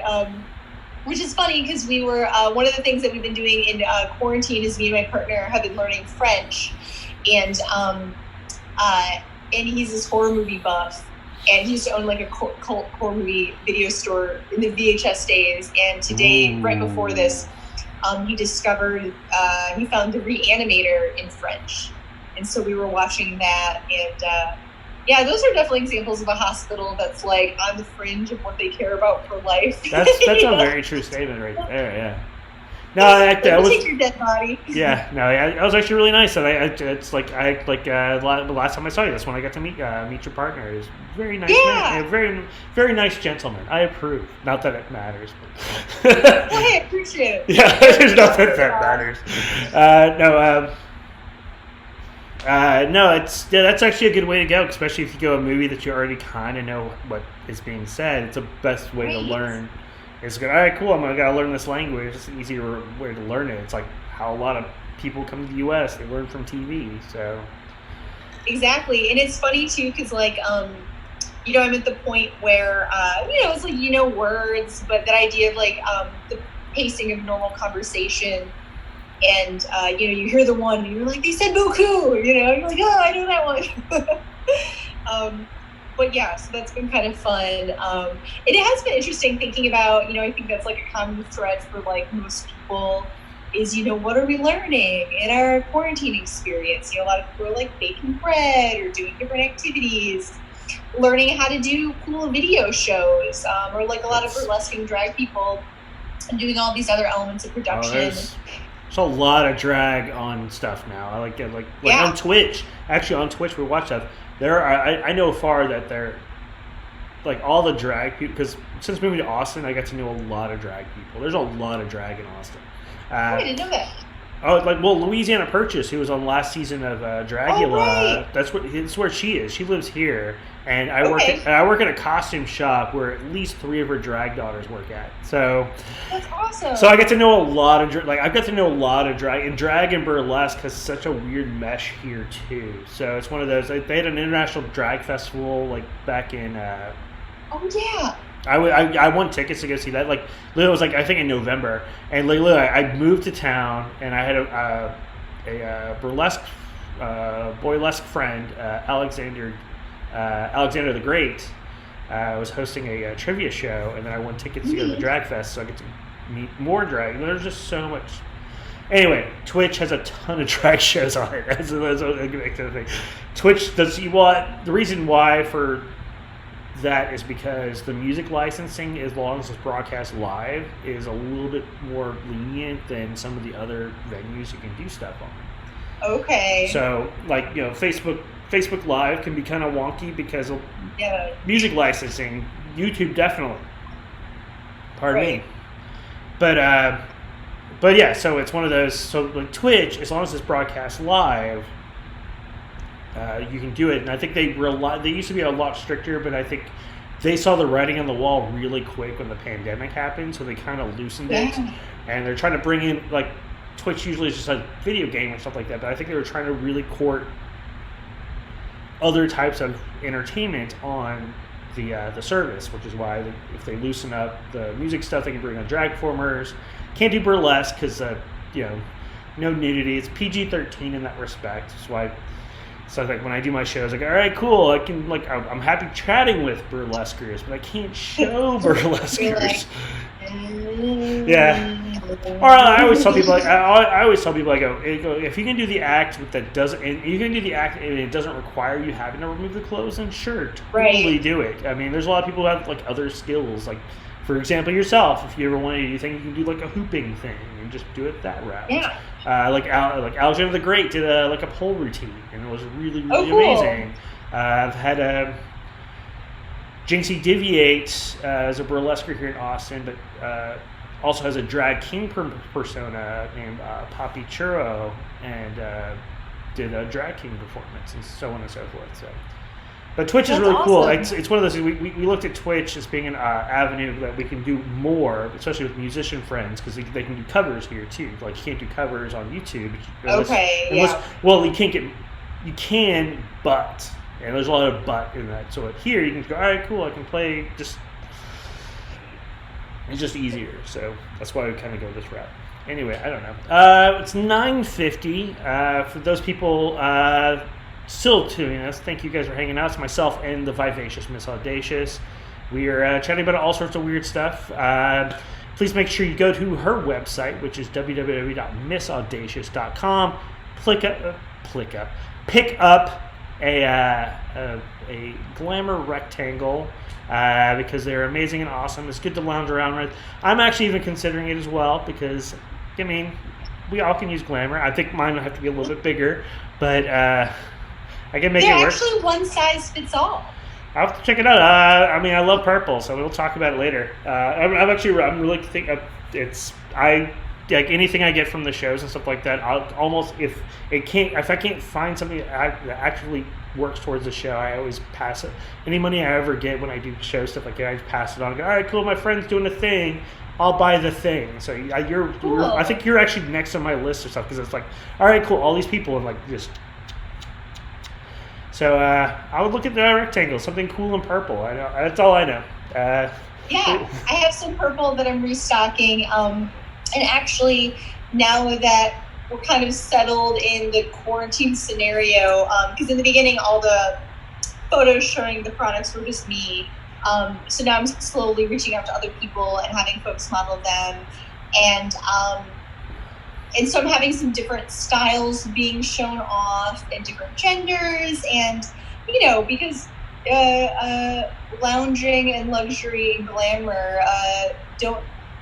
Which is funny because we were, one of the things that we've been doing in quarantine is me and my partner have been learning French. And he's this horror movie buff. And he used to own like a cult horror movie video store in the VHS days. And today, right before this, he discovered, he found The Reanimator in French. And so we were watching that, and yeah, those are definitely examples of a hospital that's like on the fringe of what they care about for life. That's a very true statement right there. Yeah. No, that was take your dead body. Yeah. No, it was actually really nice. And the last time I saw you, that's when I got to meet your partner. It was very nice. Yeah. Man, very very nice gentleman. I approve. Not that it matters. But well, hey, I appreciate it. Yeah, there's nothing that matters. That's actually a good way to go, especially if you go a movie that you already kind of know what is being said. It's the best way to learn. It's good. All right, cool. I gotta learn this language. It's an easier way to learn it. It's like how a lot of people come to the U.S. They learn from TV. So exactly, and it's funny too because like I'm at the point where it's like words, but that idea of like the pacing of normal conversation. And, you hear the one and you're like, they said beaucoup, you're like, oh, I know that one. But yeah, so that's been kind of fun. It has been interesting thinking about, I think that's like a common thread for like most people is, what are we learning in our quarantine experience? A lot of people are like baking bread or doing different activities, learning how to do cool video shows, or like a lot of burlesque and drag people and doing all these other elements of production. There's a lot of drag on stuff now. I like on Twitch. Actually, on Twitch we watch stuff. I know far that they're like all the drag people, because since moving to Austin, I got to know a lot of drag people. There's a lot of drag in Austin. I didn't know that. Oh, Louisiana Purchase, who was on last season of Dragula. Oh, right. That's where she is. She lives here, and I work at a costume shop where at least 3 of her drag daughters work at. So that's awesome. So I get to know a lot of I've got to know a lot of drag, and drag and burlesque has such a weird mesh here too. So it's one of those. They had an international drag festival like back in. Oh yeah. I won tickets to go see that. Like, it was like I think in November, and like literally, I moved to town, and I had a burlesque, boylesque friend, Alexander the Great, was hosting a trivia show, and then I won tickets to go to the drag fest, so I get to meet more drag. There's just so much. Anyway, Twitch has a ton of drag shows on it. That's a good thing. Twitch does you want the reason why for that is because the music licensing, as long as it's broadcast live, is a little bit more lenient than some of the other venues you can do stuff on. Okay. So, like, Facebook Live can be kind of wonky because of music licensing. YouTube definitely. Pardon me. But yeah, so it's one of those. So like Twitch, as long as it's broadcast live, you can do it. And I think they used to be a lot stricter, but I think they saw the writing on the wall really quick when the pandemic happened, so they kind of loosened it. And they're trying to bring in, like, Twitch usually is just a video game or stuff like that, but I think they were trying to really court other types of entertainment on the service, which is why if they loosen up the music stuff, they can bring on drag performers. Can't do burlesque because no nudity. It's PG-13 in that respect. That's why. So like when I do my shows, like, all right, cool. I can I'm happy chatting with burlesquers, but I can't show burlesquers. Yeah. Or I always tell people, I go, if you can do the act that doesn't, and you can do the act and it doesn't require you having to remove the clothes, then sure, totally do it. I mean, there's a lot of people who have like other skills, like for example yourself. If you ever want to do things, you can do like a hooping thing and just do it that route. Yeah. Like Alexander the Great did a pole routine, and it was really amazing. I've had Jinxie Deviate as a burlesquer here in Austin, but also has a drag king persona named Poppy Churro, and did a drag king performance, and so on and so forth. So, but Twitch is really cool. It's one of those things. We looked at Twitch as being an avenue that we can do more, especially with musician friends, because they can do covers here too. Like you can't do covers on YouTube. Well, you can, but. And there's a lot of but in that. So here you can go, all right, cool, I can play just... It's just easier. So that's why we kind of go this route. Anyway, I don't know. It's 9:50. For those people still tuning us, thank you guys for hanging out. It's myself and the Vivacious Miss Audacious. We are chatting about all sorts of weird stuff. Please make sure you go to her website, which is www.missaudacious.com. Pick up a glamour rectangle because they're amazing and awesome. It's good to lounge around with. I'm actually even considering it as well because, I mean, we all can use glamour. I think mine will have to be a little bit bigger, but I can make it work. They're actually one size fits all. I'll have to check it out. I mean, I love purple, so we'll talk about it later. I'm really thinking it's like anything I get from the shows and stuff like that. I'll almost if I can't find something that actually works towards the show, I always pass it. Any money I ever get when I do show stuff like that, I just pass it on. I go, all right, cool. My friend's doing a thing. I'll buy the thing. So I think you're actually next on my list or stuff because it's like, all right, cool. All these people and like just. So I would look at the rectangle, something cool and purple. I know that's all I know. I have some purple that I'm restocking. And actually, now that we're kind of settled in the quarantine scenario, because in the beginning, all the photos showing the products were just me. So now I'm slowly reaching out to other people and having folks model them. And so I'm having some different styles being shown off and different genders. And, because lounging and luxury and glamour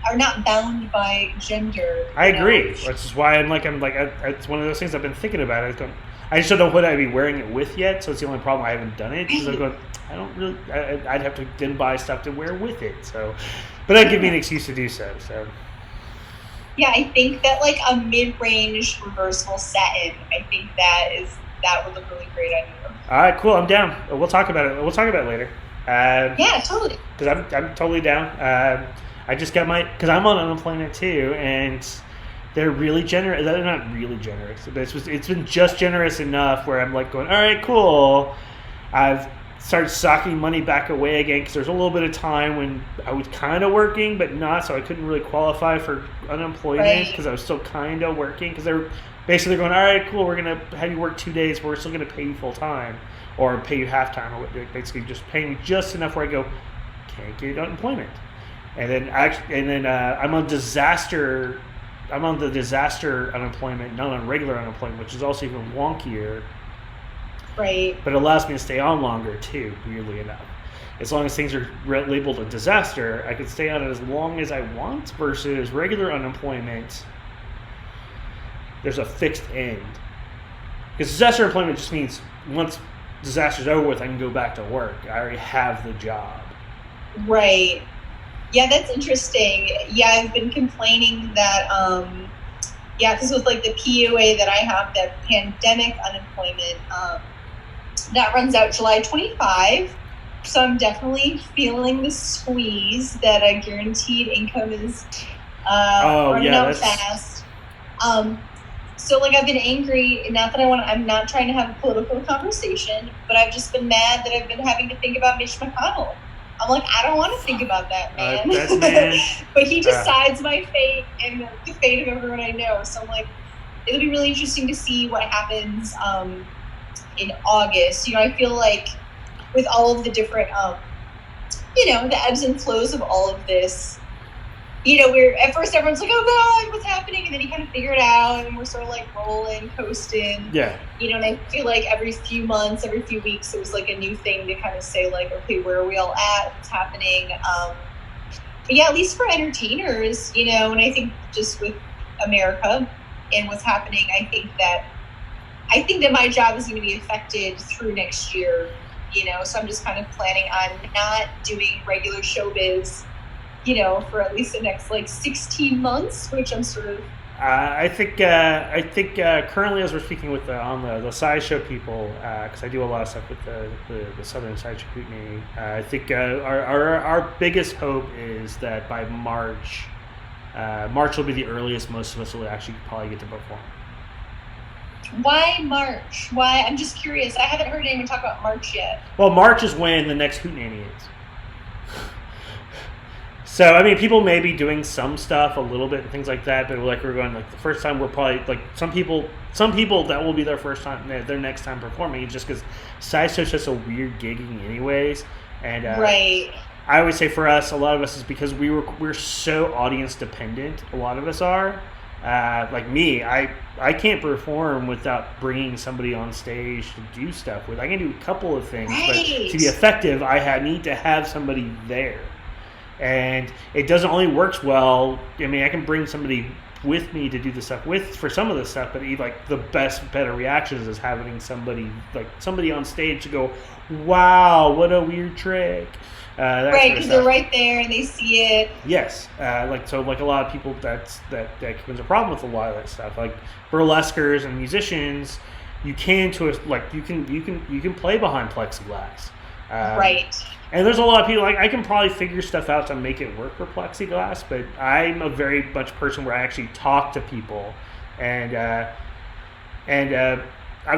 are not bound by gender. I agree. Which is why it's one of those things I've been thinking about. I just don't know what I'd be wearing it with yet, so it's the only problem. I haven't done it because I'm going. I'd have to then buy stuff to wear with it. So, but that'd give me an excuse to do so. So. Yeah, I think that like a mid-range reversible satin. I think that would look really great on you. All right, cool. I'm down. We'll talk about it. We'll talk about it later. Yeah, totally. Because I'm totally down. I just got because I'm on unemployment too, and they're really generous. They're not really generous, but it's been just generous enough where I'm like going, all right, cool. I've started socking money back away again because there's a little bit of time when I was kind of working, but not, so I couldn't really qualify for unemployment because I was still kind of working because they're basically going, all right, cool, we're going to have you work 2 days, but we're still going to pay you full time or pay you half time, or basically just paying me just enough where I go, can't get unemployment. And then I'm on disaster I'm on the disaster unemployment, not on regular unemployment, which is also even wonkier. Right. But it allows me to stay on longer too, weirdly enough. As long as things are labeled a disaster, I can stay on it as long as I want, versus regular unemployment, there's a fixed end. Because disaster employment just means once disaster's over with, I can go back to work. I already have the job. Right. Yeah, that's interesting. Yeah, I've been complaining that, because with like the PUA that I have, that pandemic unemployment, that runs out July 25. So I'm definitely feeling the squeeze that a guaranteed income is running out fast. So like I've been angry, not that I'm not trying to have a political conversation, but I've just been mad that I've been having to think about Mitch McConnell. I'm like, I don't want to think about that man. But he decides my fate and the fate of everyone I know. So I'm like, it'll be really interesting to see what happens in August. I feel like with all of the different, the ebbs and flows of all of this, we're at first everyone's like, oh God, what's happening? And then you kind of figure it out, and we're sort of like rolling, coasting. Yeah. And I feel like every few months, every few weeks, it was like a new thing to kind of say like, okay, where are we all at? What's happening? But yeah, at least for entertainers, and I think just with America and what's happening, I think that my job is going to be affected through next year. So I'm just kind of planning on not doing regular showbiz, for at least the next like 16 months, which I'm sort of. I think currently, as we're speaking with on the sideshow people, because I do a lot of stuff with the Southern Sideshow community. I think our biggest hope is that by March will be the earliest most of us will actually probably get to perform. Why March? Why? I'm just curious. I haven't heard anyone talk about March yet. Well, March is when the next Hootenanny is. So, I mean, people may be doing some stuff a little bit and things like that, but like we're going like the first time we're probably like some people that will be their first time, their next time performing, just because sideshow's just a weird gigging anyways. And right. I always say for us, a lot of us is because we're so audience dependent. A lot of us are. Like me, I can't perform without bringing somebody on stage to do stuff with. I can do a couple of things, right. But to be effective, I need to have somebody there. And it doesn't only works well. I mean, I can bring somebody with me to do the stuff for some of the stuff, but like the better reactions is having somebody on stage to go, wow, what a weird trick. Right, because they're right there and they see it. Yes, like a lot of people that becomes a problem with a lot of that stuff. Like burlesquers and musicians, you can play behind plexiglass. Right. And there's a lot of people, like I can probably figure stuff out to make it work for plexiglass, but I'm a very much person where I actually talk to people, and I've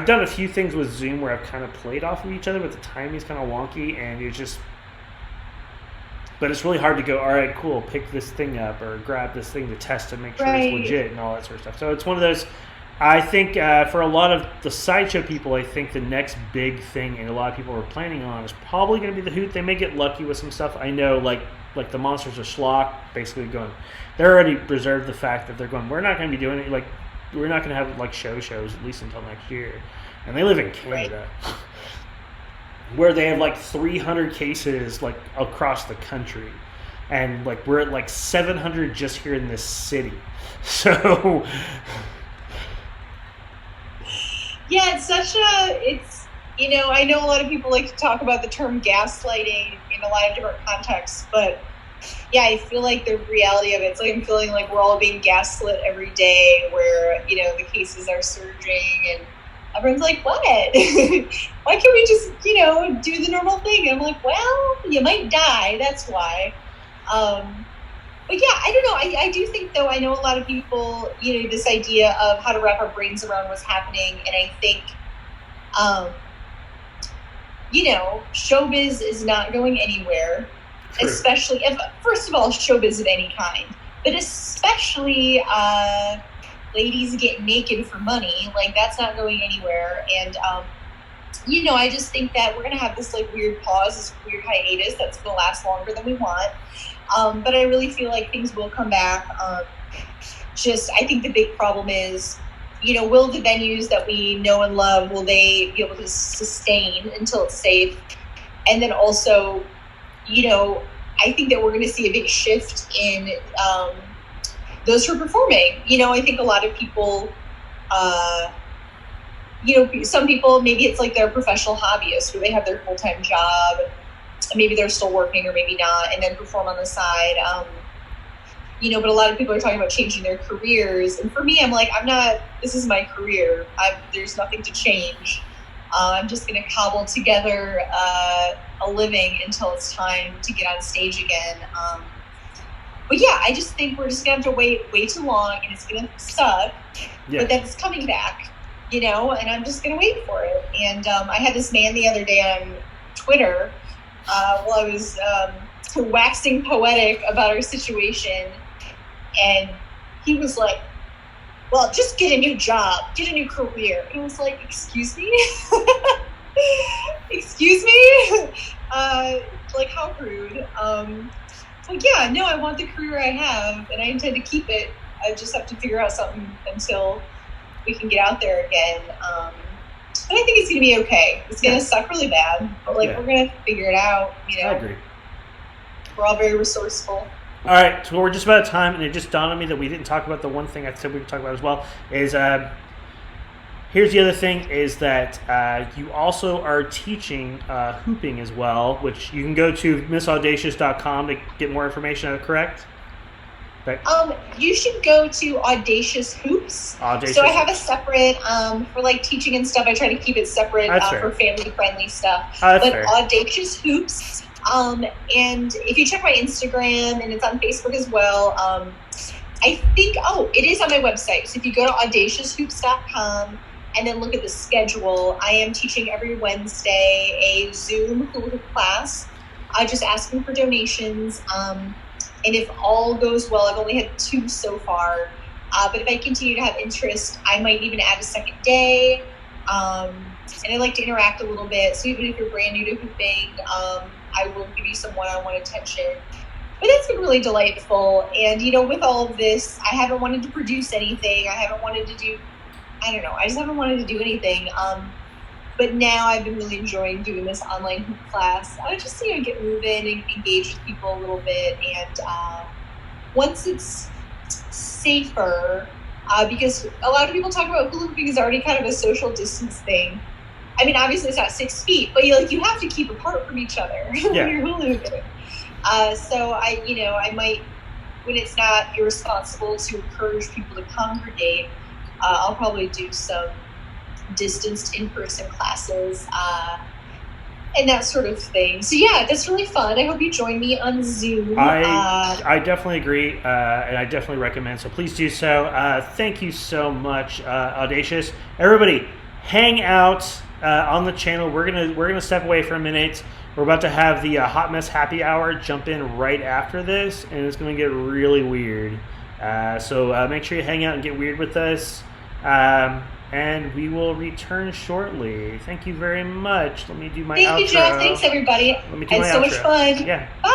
done a few things with Zoom where I've kind of played off of each other, but the timing's kind of wonky, and but it's really hard to go, all right, cool, pick this thing up or grab this thing to test to make sure it's legit and all that sort of stuff. So it's one of those. I think for a lot of the sideshow people, I think the next big thing, and a lot of people are planning on, is probably going to be the Hoot. They may get lucky with some stuff. I know, like the Monsters of Schlock, basically going. They're already reserved the fact that they're going. We're not going to be doing it. Like we're not going to have like shows at least until next year. And they live in Canada, where they have like 300 cases like across the country, and like we're at like 700 just here in this city. So. Yeah, I know a lot of people like to talk about the term gaslighting in a lot of different contexts, but yeah, I feel like the reality of it, it's like I'm feeling like we're all being gaslit every day where, the cases are surging and everyone's like, what? Why can't we just, do the normal thing? And I'm like, well, you might die, that's why. But yeah, I don't know. I do think, though, I know a lot of people, this idea of how to wrap our brains around what's happening. And I think, showbiz is not going anywhere, True. Especially, first of all, showbiz of any kind, but especially ladies get naked for money. Like, that's not going anywhere. And, I just think that we're going to have this like weird pause, this weird hiatus that's going to last longer than we want. But I really feel like things will come back. I think the big problem is, will the venues that we know and love, will they be able to sustain until it's safe? And then also, I think that we're going to see a big shift in those who are performing. I think a lot of people, some people, maybe it's like their professional hobbyists where they have their full-time job, maybe they're still working or maybe not, and then perform on the side. But a lot of people are talking about changing their careers. And for me, I'm like, this is my career. There's nothing to change. I'm just going to cobble together a living until it's time to get on stage again. But yeah, I just think we're just going to have to wait way too long, and it's going to suck. Yeah. But then it's coming back, and I'm just going to wait for it. And I had this man the other day on Twitter while I was waxing poetic about our situation. And he was like, well, just get a new job, get a new career. And I was like, excuse me? Excuse me? Like, how rude. But yeah, no, I want the career I have, and I intend to keep it. I just have to figure out something until we can get out there again. But I think it's going to be okay. It's going to suck really bad, but we're going to figure it out. I agree. We're all very resourceful. All right, so we're just about out of time, and it just dawned on me that we didn't talk about the one thing I said we would talk about as well, is here's the other thing, is that you also are teaching hooping as well, which you can go to missaudacious.com to get more information, correct? You should go to Audacious Hoops. Audacious. So I have a separate, for like teaching and stuff, I try to keep it separate for family-friendly stuff. But fair. Audacious Hoops. And if you check my Instagram, and it's on Facebook as well, I think, it is on my website. So if you go to audacioushoops.com and then look at the schedule, I am teaching every Wednesday a Zoom hula hoop class. I just asking for donations. And if all goes well, I've only had 2 so far. But if I continue to have interest, I might even add a second day. And I like to interact a little bit. So even if you're brand new to hooping, I will give you some one-on-one attention. But that's been really delightful. And, with all of this, I haven't wanted to produce anything. I haven't wanted to do, I just haven't wanted to do anything. But now I've been really enjoying doing this online hoop class. I just, get moving and engage with people a little bit. And once it's safer, because a lot of people talk about hula hooping is already kind of a social distance thing. I mean, obviously it's not 6 feet, but you have to keep apart from each other when you're hula hooping. So I might, when it's not irresponsible to encourage people to congregate, I'll probably do some distanced in-person classes and that sort of thing. So yeah, that's really fun. I hope you join me on Zoom. I definitely agree, and I definitely recommend. So please do so. Thank you so much, Audacious. Everybody, hang out on the channel. We're gonna step away for a minute. We're about to have the Hot Mess Happy Hour jump in right after this, and it's gonna get really weird. So make sure you hang out and get weird with us. And we will return shortly. Thank you very much. Let me do my outro. Thank you, Geoff. Thanks, everybody. Let me do my outro. So much fun. Yeah. Bye.